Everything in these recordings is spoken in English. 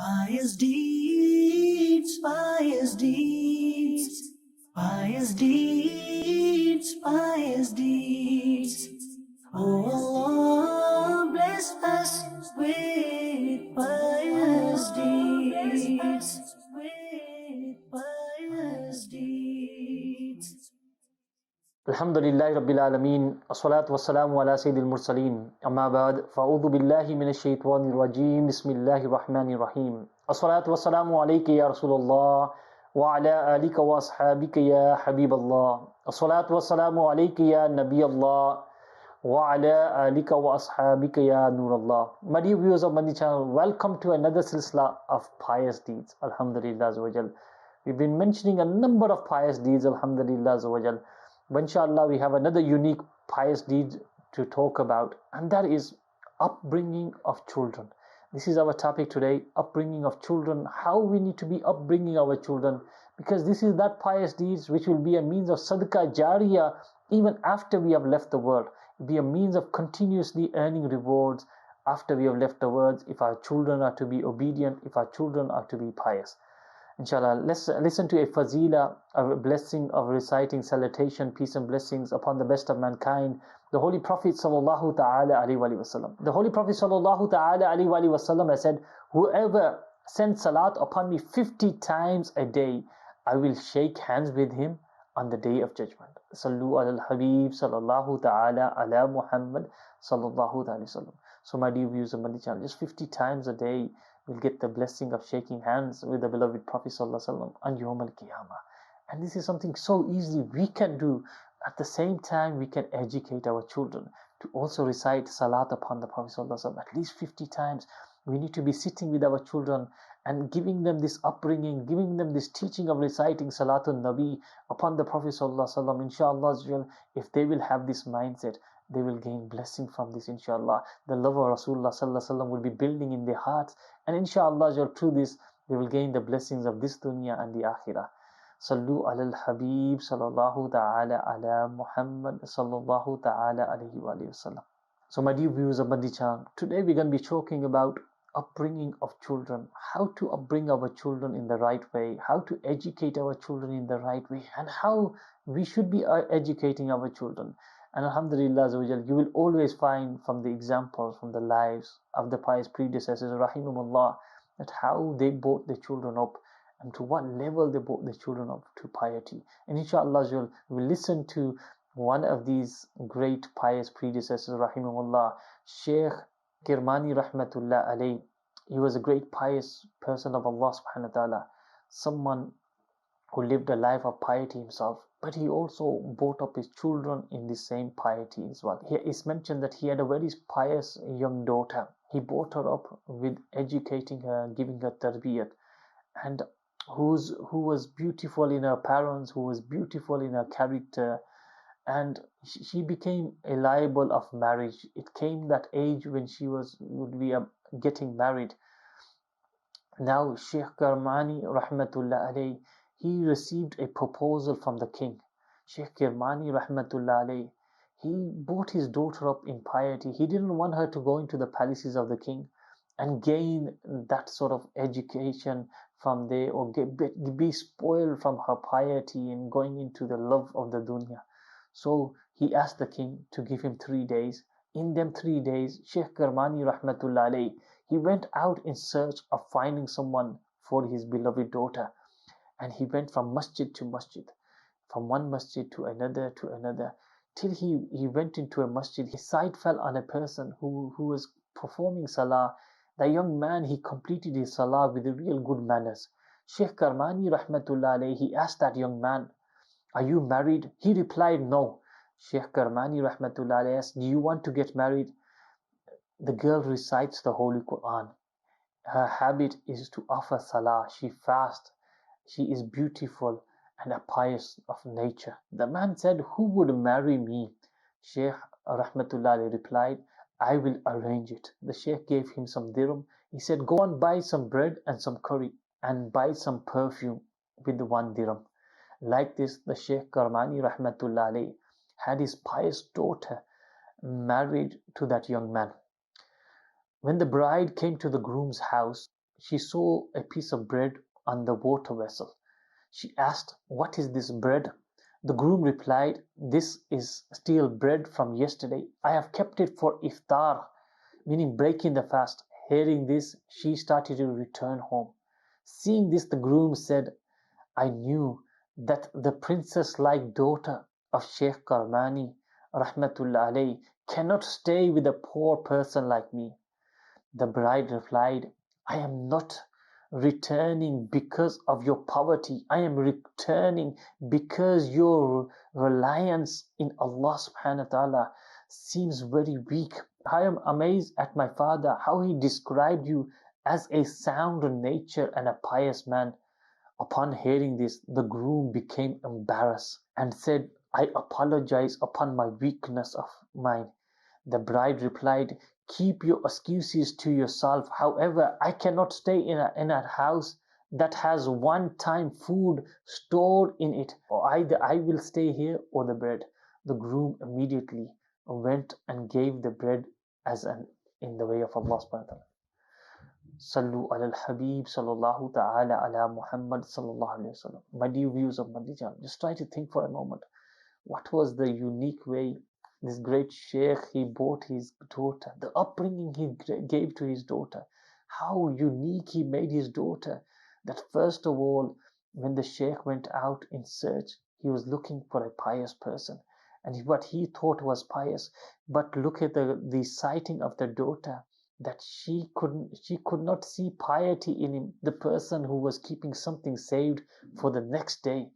Pious deeds, pious deeds, pious deeds, pious deeds. Oh Allah, bless us with pious deeds, with pious deeds. Alhamdulillahi Rabbil Alameen, as-salatu was-salamu ala Sayyidil Mursaleen, amma ba'd, fa'udhu billahi minash shaitanir rajeem, bismillahir rahmanir rahim. As-salatu was-salamu alayka ya Rasulullah, wa ala alika wa ashabika ya Habiballah. As-salatu was-salamu alayka ya Nabiyallah, wa ala alika wa ashabika ya Nurallah. My dear viewers of Madani Channel, welcome to another silsila of pious deeds, Alhamdulillah Azza wa Jal. We've been mentioning a number of pious deeds, Alhamdulillah Azza wa Jal. But inshallah, we have another unique pious deed to talk about, and that is upbringing of children. This is our topic today, upbringing of children, how we need to be upbringing our children, because this is that pious deeds which will be a means of sadaqah jariyah even after we have left the world. It will be a means of continuously earning rewards after we have left the world, if our children are to be obedient, if our children are to be pious. Inshallah, let's listen to a fazila, a blessing of reciting salutation, peace and blessings upon the best of mankind, the Holy Prophet sallallahu ta'ala alayhi wa sallam. The Holy Prophet sallallahu ta'ala alayhi wa sallam has said, whoever sends salat upon me 50 times a day, I will shake hands with him on the day of judgment. Sallu ala al-Habib sallallahu ta'ala ala Muhammad sallallahu ta'ala sallam. So my dear viewers of Madani Channel, just 50 times a day, we'll get the blessing of shaking hands with the beloved Prophet ﷺ on Yawm al-Qiyamah. And this is something so easy we can do. At the same time, we can educate our children to also recite salat upon the Prophet ﷺ at least 50 times. We need to be sitting with our children and giving them this upbringing, giving them this teaching of reciting Salatul Nabi upon the Prophet ﷺ. Inshallah, if they will have this mindset, they will gain blessing from this, inshallah. The love of Rasulullah sallallahu alaihi wasallam will be building in their hearts, and inshallah through this they will gain the blessings of this dunya and the akhirah. Sallu ala al-Habib sallallahu ta'ala ala Muhammad sallallahu ta'ala alayhi wa sallam. So my dear viewers of Madani Channel, today we're going to be talking about upbringing of children, how to upbring our children in the right way, how to educate our children in the right way, and how we should be educating our children. And Alhamdulillah, you will always find from the examples, from the lives of the pious predecessors, rahimahumullah, that how they brought the children up and to what level they brought the children up to piety. And inshallah, we'll listen to one of these great pious predecessors, rahimahullah, Sheikh Kirmani rahmatullah alayh. He was a great pious person of Allah subhanahu wa ta'ala, someone who lived a life of piety himself, but he also brought up his children in the same piety as well. Here is mentioned that he had a very pious young daughter. He brought her up with educating her, giving her tarbiyat, and who was beautiful in her parents, who was beautiful in her character, and she became liable of marriage. It came that age when she would be getting married. Now Sheikh Karmani rahmatullah alayh, he received a proposal from the king. Sheikh Kirmani rahmatullah alayh, he brought his daughter up in piety. He didn't want her to go into the palaces of the king and gain that sort of education from there, or be spoiled from her piety and going into the love of the dunya. So he asked the king to give him 3 days. In them 3 days, Sheikh Kirmani rahmatullah alayh, he went out in search of finding someone for his beloved daughter. And he went from masjid to masjid, from one masjid to another, till he went into a masjid. His sight fell on a person who was performing salah. The young man, he completed his salah with real good manners. Sheikh Karmani rahmatullah alayhi, he asked that young man, "Are you married?" He replied, "No." Sheikh Karmani rahmatullah alayhi asked, "Do you want to get married?" The girl recites the Holy Quran. Her habit is to offer salah. She fasts. She is beautiful and a pious of nature. The man said, "Who would marry me?" Sheikh rahmatullah replied, "I will arrange it." The Sheikh gave him some dirham. He said, "Go and buy some bread and some curry and buy some perfume with the 1 dirham. Like this, the Sheikh Karmani rahmatullah had his pious daughter married to that young man. When the bride came to the groom's house, she saw a piece of bread on the water vessel. She asked, "What is this bread?" The groom replied, "This is still bread from yesterday. I have kept it for iftar," meaning breaking the fast. Hearing this, she started to return home. Seeing this, the groom said, "I knew that the princess-like daughter of Sheikh Karmani, rahmatullah alayhi, cannot stay with a poor person like me." The bride replied, "I am not returning because of your poverty. I am returning because your reliance in Allah subhanahu wa ta'ala seems very weak. I am amazed at my father, how he described you as a sound nature and a pious man." Upon hearing this, the groom became embarrassed and said, "I apologize upon my weakness of mind." The bride replied, "Keep your excuses to yourself. However, I cannot stay in a house that has one-time food stored in it. Or either I will stay here or the bread." The groom immediately went and gave the bread as an in the way of Allah subhanahu wa ta'ala. Sallu al Habib sallallahu ta'ala ala Muhammad sallallahu alayhi wa sallam. My dear viewers of Madani Channel, just try to think for a moment. What was the unique way this great sheikh, he bought his daughter, the upbringing he gave to his daughter, how unique he made his daughter, that first of all, when the sheikh went out in search, he was looking for a pious person, and what he thought was pious. But look at the sighting of the daughter, that she could not see piety in him, the person who was keeping something saved for the next day,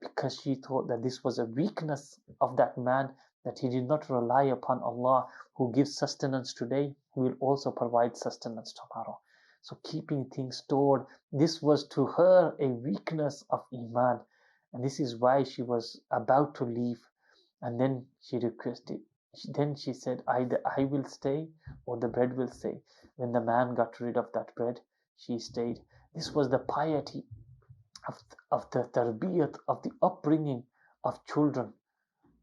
because she thought that this was a weakness of that man, that he did not rely upon Allah, who gives sustenance today, who will also provide sustenance tomorrow. So keeping things stored, this was to her a weakness of Iman, and this is why she was about to leave. And then she requested, then she said, "Either I will stay or the bread will stay." When the man got rid of that bread, she stayed. This was the piety of the tarbiyat, of the upbringing of children,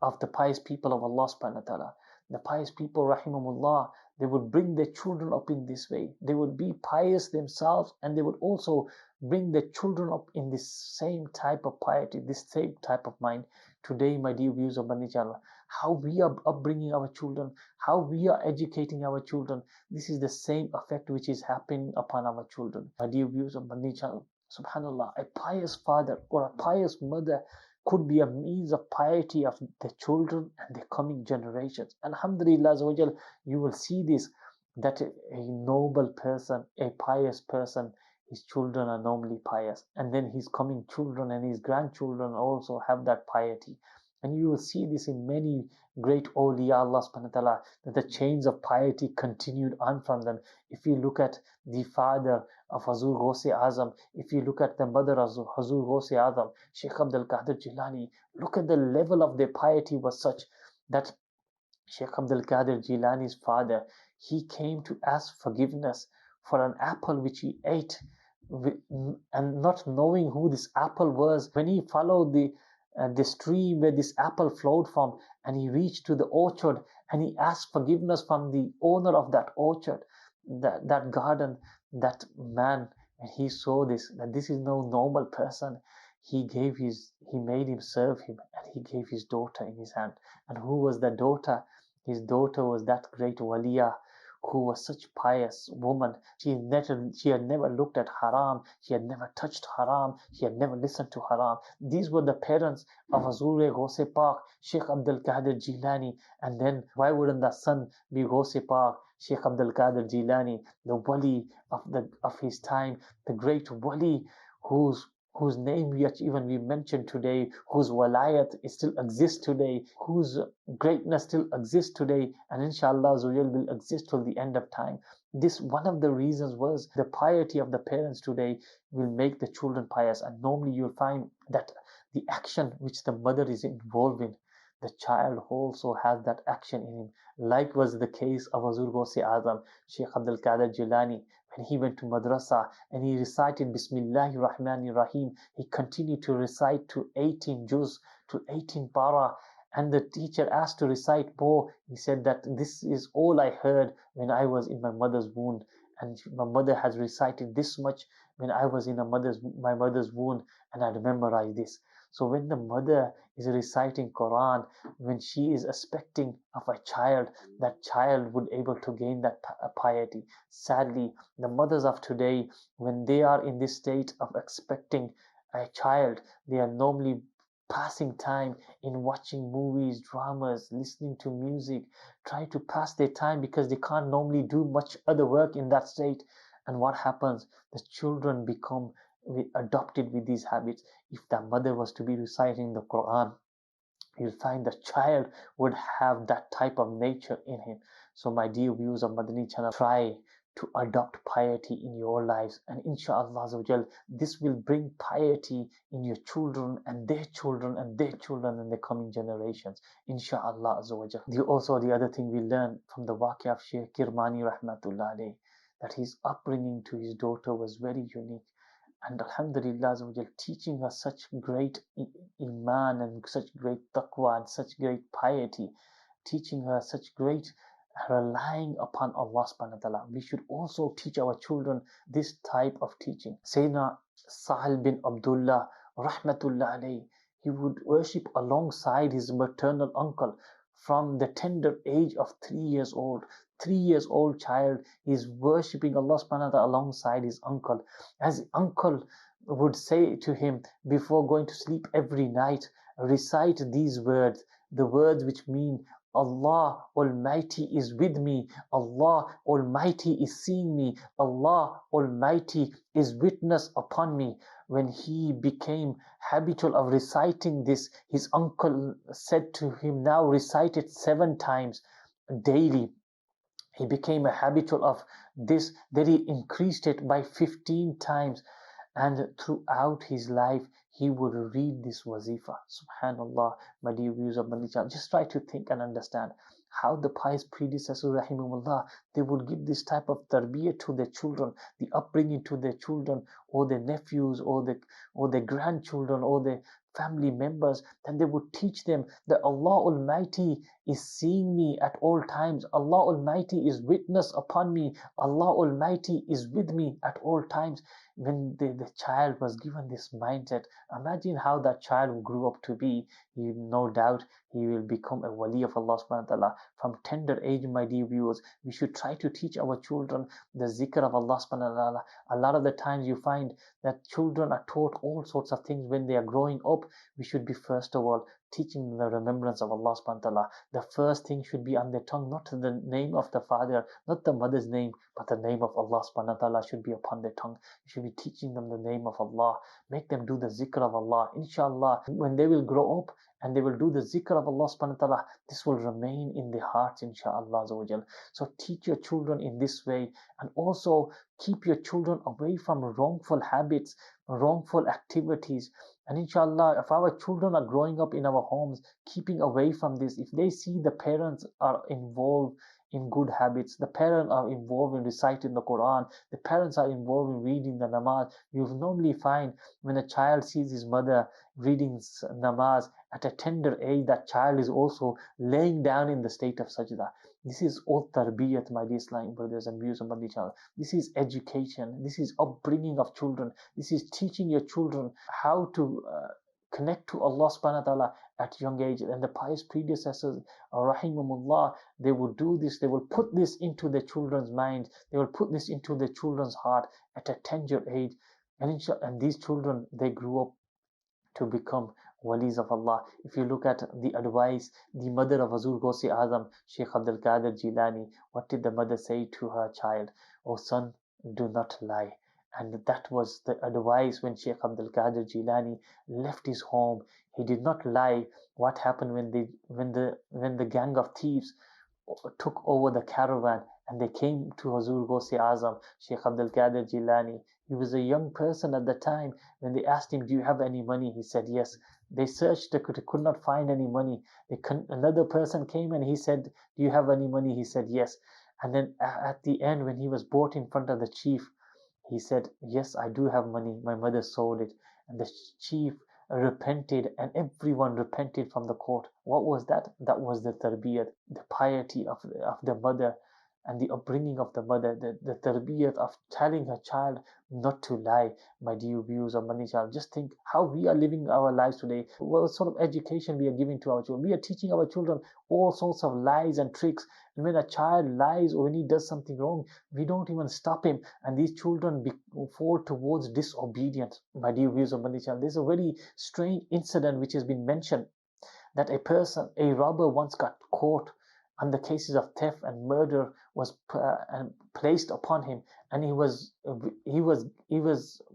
of the pious people of Allah subhanahu wa ta'ala. The pious people, rahimahumullah, they would bring their children up in this way. They would be pious themselves, and they would also bring their children up in this same type of piety, this same type of mind. Today, my dear viewers of Madani Channel, how we are upbringing our children, how we are educating our children, this is the same effect which is happening upon our children. My dear viewers of Madani Channel, subhanallah, a pious father or a pious mother could be a means of piety of the children and the coming generations. Alhamdulillah, you will see this, that a noble person, a pious person, his children are normally pious, and then his coming children and his grandchildren also have that piety. And you will see this in many great awliya Allah subhanahu wa ta'ala, that the chains of piety continued on from them. If you look at the father of Hazur Ghaus Azam, if you look at the mother of Hazur Ghaus Azam, Sheikh Abdul Qadir Jilani, look at the level of their piety was such that Sheikh Abdul Qadir Jilani's father, he came to ask forgiveness for an apple which he ate, and not knowing who this apple was. When he followed the stream where this apple flowed from, and he reached to the orchard, and he asked forgiveness from the owner of that orchard, that garden, that man, when he saw this, that this is no normal person, he made him serve him, and he gave his daughter in his hand. And who was the daughter? His daughter was that great waliya, who was such pious woman. She had never looked at haram, she had never touched haram, she had never listened to haram. These were the parents of Hazur Ghaus Pak, Sheikh Abdul Qadir Jilani. And then why wouldn't the son be Ghaus Pak, Sheikh Abdul Qadir Jilani, the wali of his time, the great wali whose name we mentioned today, whose walayat still exists today, whose greatness still exists today, and inshallah will exist till the end of time. This, one of the reasons was the piety of the parents today will make the children pious. And normally you'll find that the action which the mother is involved in, the child also has that action in him. Like was the case of Hazur Ghaus Azam, Sheikh Abdul Qadir Jilani. When he went to madrasa and he recited Bismillahir Rahmanir Rahim, he continued to recite to 18 juz, to 18 para, and the teacher asked to recite more. He said that this is all I heard when I was in my mother's womb. and my mother has recited this much when I was in my mother's womb, and I memorized this. So when the mother is reciting Quran, when she is expecting of a child, that child would able to gain that piety. Sadly, the mothers of today, when they are in this state of expecting a child, they are normally passing time in watching movies, dramas, listening to music, try to pass their time because they can't normally do much other work in that state. And what happens? The children become adopted with these habits. If the mother was to be reciting the Quran, you'll find the child would have that type of nature in him. So my dear viewers of Madani Channel, try to adopt piety in your lives, and inshallah this will bring piety in your children and their children and their children and the coming generations, inshallah. The other thing we learn from the waqi of Sheikh Kirmani rahmatullah alayh, that his upbringing to his daughter was very unique. And Alhamdulillah, teaching her such great iman and such great taqwa and such great piety, teaching her such great relying upon Allah subhanahu wa ta'ala. We should also teach our children this type of teaching. Sayyidina Sahal bin Abdullah rahmatullah alayhi, he would worship alongside his maternal uncle from the tender age of 3 years old. 3 years old child is worshipping Allah subhanahu wa ta'ala alongside his uncle. As uncle would say to him before going to sleep every night, recite these words, the words which mean Allah Almighty is with me, Allah Almighty is seeing me, Allah Almighty is witness upon me. When he became habitual of reciting this, his uncle said to him, now recite it 7 times daily. He became a habitual of this, that he increased it by 15 times. And throughout his life, he would read this wazifa. Subhanallah, my dear viewers of Madani Channel. Just try to think and understand how the pious predecessors, rahimahullah, they would give this type of tarbiyah to their children, the upbringing to their children, or their nephews, or their grandchildren, or their family members. Then they would teach them that Allah Almighty is seeing me at all times. Allah Almighty is witness upon me. Allah Almighty is with me at all times. When the child was given this mindset, imagine how that child grew up to be. No doubt he will become a wali of Allah subhanahu wa ta'ala. From tender age, my dear viewers, we should try to teach our children the zikr of Allah subhanahu wa ta'ala. A lot of the times you find that children are taught all sorts of things when they are growing up. We should be first of all teaching the remembrance of Allah subhanahu wa ta'ala. The first thing should be on their tongue, not the name of the father, not the mother's name, but the name of Allah subhanahu wa ta'ala should be upon their tongue. You should be teaching them the name of Allah. Make them do the zikr of Allah. Inshallah, when they will grow up and they will do the zikr of Allah subhanahu wa ta'ala, this will remain in their hearts, inshallah. So teach your children in this way, and also keep your children away from wrongful habits, wrongful activities. And inshallah, if our children are growing up in our homes, keeping away from this, if they see the parents are involved in good habits, the parents are involved in reciting the Quran, the parents are involved in reading the namaz, you normally find when a child sees his mother reading namaz at a tender age, that child is also laying down in the state of sajda. This is all tarbiyat, my dear Islamic brothers and viewers of Madani Channel. This is education. This is upbringing of children. This is teaching your children how to connect to Allah subhanahu wa ta'ala at young age. And the pious predecessors, rahimahumullah, they would do this. They will put this into their children's mind. They will put this into their children's heart at a tender age. And these children, they grew up to become walis of Allah. If you look at the advice, the mother of Hazur Ghosi Azam, Sheikh Abdul Qadir Jilani, what did the mother say to her child? Oh son, do not lie. And that was the advice when Sheikh Abdul Qadir Jilani left his home. He did not lie. What happened when the gang of thieves took over the caravan and they came to Hazur Ghosi Azam, Sheikh Abdul Qadir Jilani? He was a young person at the time. When they asked him, do you have any money? He said, yes. They searched, they could not find any money. Another person came and he said, do you have any money? He said, yes. And then at the end, when he was brought in front of the chief, he said, yes, I do have money. My mother sold it. And the chief repented, and everyone repented from the court. What was that? That was the tarbiyat, the piety of the mother. and the upbringing of the mother, the tarbiyat of telling her child not to lie. My dear viewers of Madani Channel, just think how we are living our lives today, what sort of education we are giving to our children. We are teaching our children all sorts of lies and tricks, and when a child lies or when he does something wrong, we don't even stop him, and these children fall towards disobedience. My dear viewers of Madani Channel, there's a very strange incident which has been mentioned, that a robber once got caught and the cases of theft and murder was placed upon him, and he was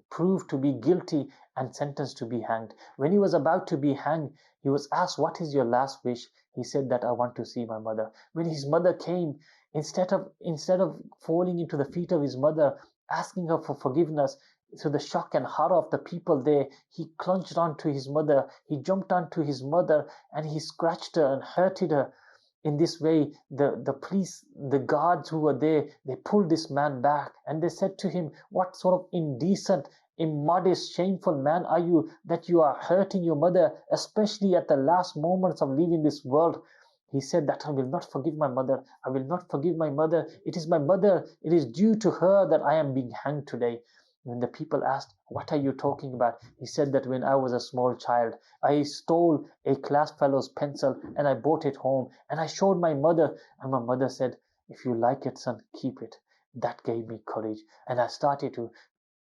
proved to be guilty and sentenced to be hanged. When he was about to be hanged, he was asked, "What is your last wish?" He said that, "I want to see my mother." When his mother came, instead of falling into the feet of his mother, asking her for forgiveness, to the shock and horror of the people there, he clutched onto his mother, he jumped onto his mother, and he scratched her and hurted her. In this way, the police, the guards who were there, they pulled this man back and they said to him, "What sort of indecent, immodest, shameful man are you that you are hurting your mother, especially at the last moments of leaving this world?" He said that, "I will not forgive my mother. I will not forgive my mother. It is my mother. It is due to her that I am being hanged today." When the people asked, "What are you talking about?" he said that, "When I was a small child, I stole a class fellow's pencil and I brought it home and I showed my mother, and my mother said, 'If you like it, son, keep it.' That gave me courage, and I started to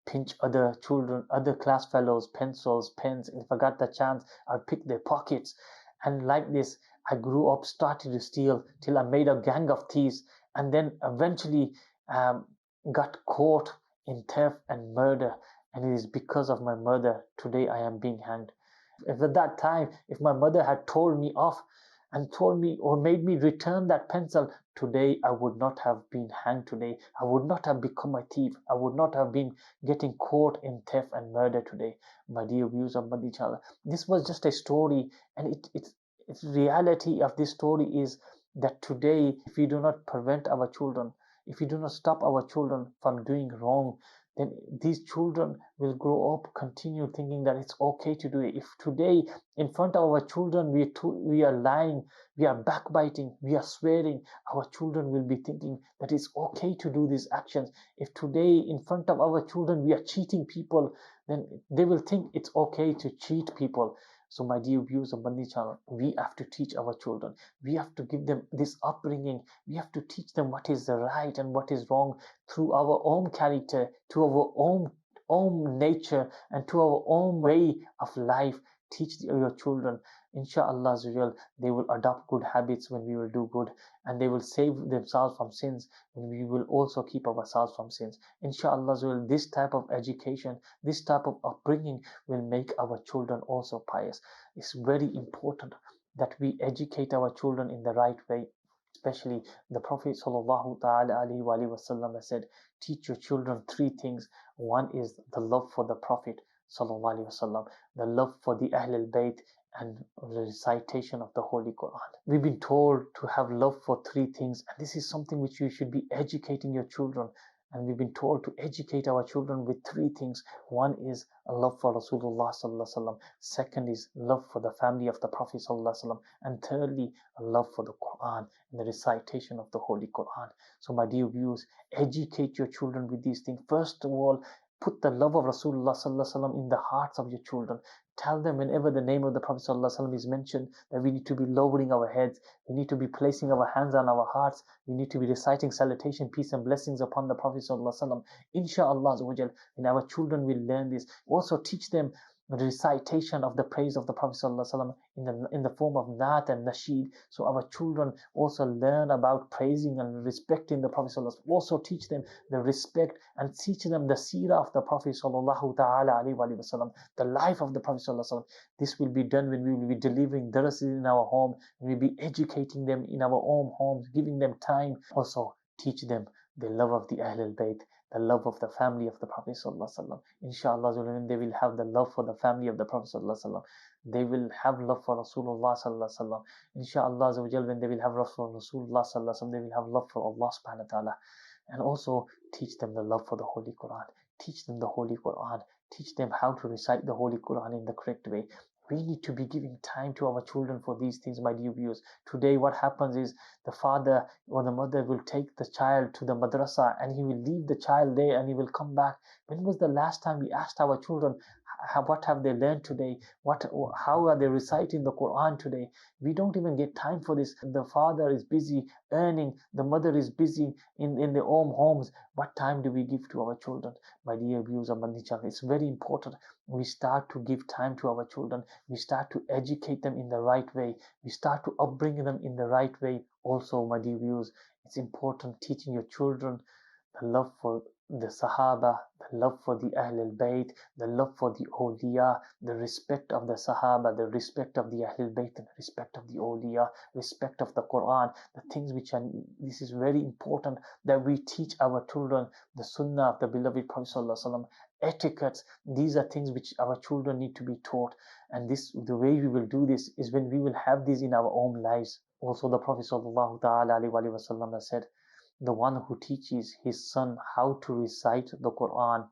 pinch other children, other class fellows' pencils, pens. If I got the chance, I'd pick their pockets. And like this, I grew up, started to steal till I made a gang of thieves, and then eventually got caught in theft and murder. And it is because of my mother today I am being hanged. If at that time, if my mother had told me off and told me or made me return that pencil, today I would not have been hanged today. I would not have become a thief. I would not have been getting caught in theft and murder today." My dear viewers of Madani Channel, this was just a story, and its reality of this story is that today, if we do not prevent our children, if we do not stop our children from doing wrong, then these children will grow up, continue thinking that it's okay to do it. If today, in front of our children, we are lying, we are backbiting, we are swearing, our children will be thinking that it's okay to do these actions. If today, in front of our children, we are cheating people, then they will think it's okay to cheat people. So, my dear viewers of Madani Channel, we have to teach our children. We have to give them this upbringing. We have to teach them what is right and what is wrong through our own character, to our own nature, and to our own way of life. Teach your children. Inshallah, they will adopt good habits when we will do good, and they will save themselves from sins when we will also keep ourselves from sins. Inshallah, this type of education, this type of upbringing will make our children also pious. It's very important that we educate our children in the right way. Especially the Prophet sallallahu ta'ala alaihi wasallam has said, "Teach your children three things." One is the love for the Prophet sallallahu alaihi wasallam, the love for the Ahlul Bayt, and the recitation of the Holy Quran. We've been told to have love for three things, and this is something which you should be educating your children. And we've been told to educate our children with three things. One is a love for Rasulullah sallallahu alaihi wasallam. Second is love for the family of the Prophet sallallahu alaihi wasallam. And thirdly, a love for the Quran and the recitation of the Holy Quran. So, my dear viewers, educate your children with these things. First of all, put the love of Rasulullah sallallahu alaihi wasallam in the hearts of your children. Tell them whenever the name of the Prophet sallallahu alaihi wasallam is mentioned, that we need to be lowering our heads, we need to be placing our hands on our hearts, we need to be reciting salutation, peace and blessings upon the Prophet sallallahu alaihi wasallam. Inshallah, and our children will learn this. Also teach them the recitation of the praise of the Prophet ﷺ in the form of Naat and Nasheed. So our children also learn about praising and respecting the Prophet ﷺ. Also teach them the respect and teach them the seerah of the Prophet ﷺ, the life of the Prophet ﷺ. This will be done when we will be delivering darases in our home, and we'll be educating them in our own homes, giving them time. Also teach them the love of the Ahlul Bayt, the love of the family of the Prophet ﷺ. Inshallah, when they will have the love for the family of the Prophet ﷺ, they will have love for Rasulullah ﷺ. Inshallah, when they will have love for Rasulullah ﷺ, they will have love for Allah subhanahu wa ta'ala. And also teach them the love for the Holy Quran. Teach them the Holy Quran. Teach them how to recite the Holy Quran in the correct way. We need to be giving time to our children for these things, my dear viewers. Today what happens is the father or the mother will take the child to the madrasa and he will leave the child there and he will come back. When was the last time we asked our children, what have they learned today? How are they reciting the Quran today? We don't even get time for this. The father is busy earning, the mother is busy in their own homes. What time do we give to our children? My dear viewers of Madani Channel, it's very important we start to give time to our children. We start to educate them in the right way. We start to upbring them in the right way. Also, my dear viewers, it's important teaching your children the love for the Sahaba, the love for the Ahl al-Bayt, the love for the awliya, the respect of the Sahaba, the respect of the Ahl al-Bayt, and the respect of the awliya, respect of the Quran, the things which are, this is very important that we teach our children the Sunnah of the beloved Prophet Sallallahu Alaihi Wasallam, etiquettes. These are things which our children need to be taught, and this, the way we will do this is when we will have these in our own lives. Also, the Prophet Sallallahu Alaihi Wasallam has said, the one who teaches his son how to recite the Quran,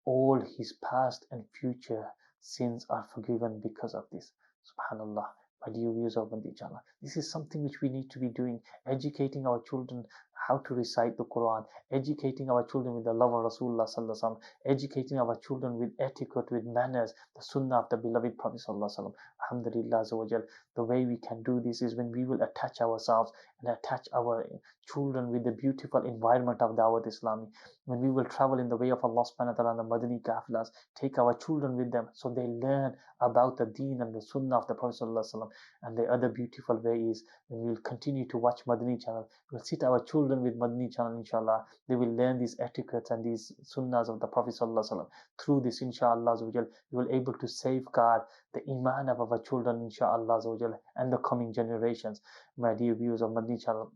all his past and future sins are forgiven because of this. Subhanallah. My dear viewers of Madani Channel, this is something which we need to be doing, educating our children how to recite the Quran, educating our children with the love of Rasulullah Sallallahu Alaihi Wasallam, educating our children with etiquette, with manners, the Sunnah of the beloved Prophet Sallallahu Alaihi Wasallam. Alhamdulillah Azza wa Jal. The way we can do this is when we will attach ourselves and attach our children with the beautiful environment of Dawat Islami. When we will travel in the way of Allah subhanahu wa ta'ala and the Madani Kafilas, take our children with them so they learn about the deen and the Sunnah of the Prophet Sallallahu Alaihi Wasallam. And the other beautiful way is when we will continue to watch Madani Channel, we'll sit our children with Madani Channel, inshallah. They will learn these etiquettes and these Sunnahs of the Prophet Sallallahu Alaihi Wasallam. Through this, inshallah, we will able to safeguard the iman of our children, inshallah, and the coming generations. My dear viewers of Madani Channel,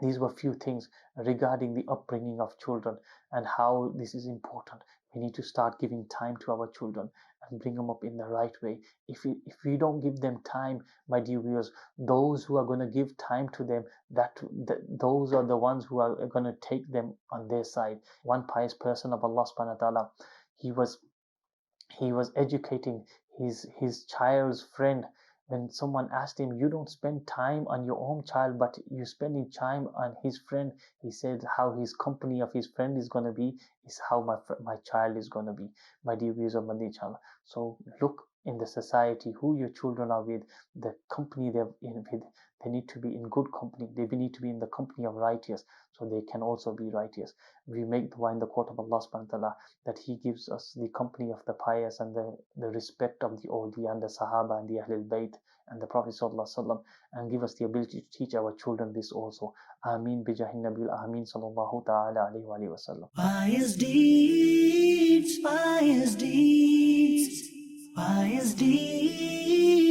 these were few things regarding the upbringing of children and how this is important. We need to start giving time to our children and bring them up in the right way. If we don't give them time, my dear viewers, those who are going to give time to them, those are the ones who are going to take them on their side. One pious person of Allah subhanahu wa ta'ala, he was educating his child's friend. When someone asked him, you don't spend time on your own child, but you're spending time on his friend, he said how his company of his friend is going to be is how my child is going to be. My dear viewers of Madani Channel, so look in the society who your children are with, the company they're in with. They need to be in good company. They need to be in the company of righteous, so they can also be righteous. We make dua in the court of Allah subhanahu wa ta'ala that He gives us the company of the pious and the respect of the awliya and the Sahaba and the Ahlul Bayt and the Prophet Sallallahu Alaihi Wasallam, and give us the ability to teach our children this also. Ameen bijahi Nabil Ameen Sallallahu Ta'ala Alaihi wa sallam. Pious deeds, pious deeds, pious deeds.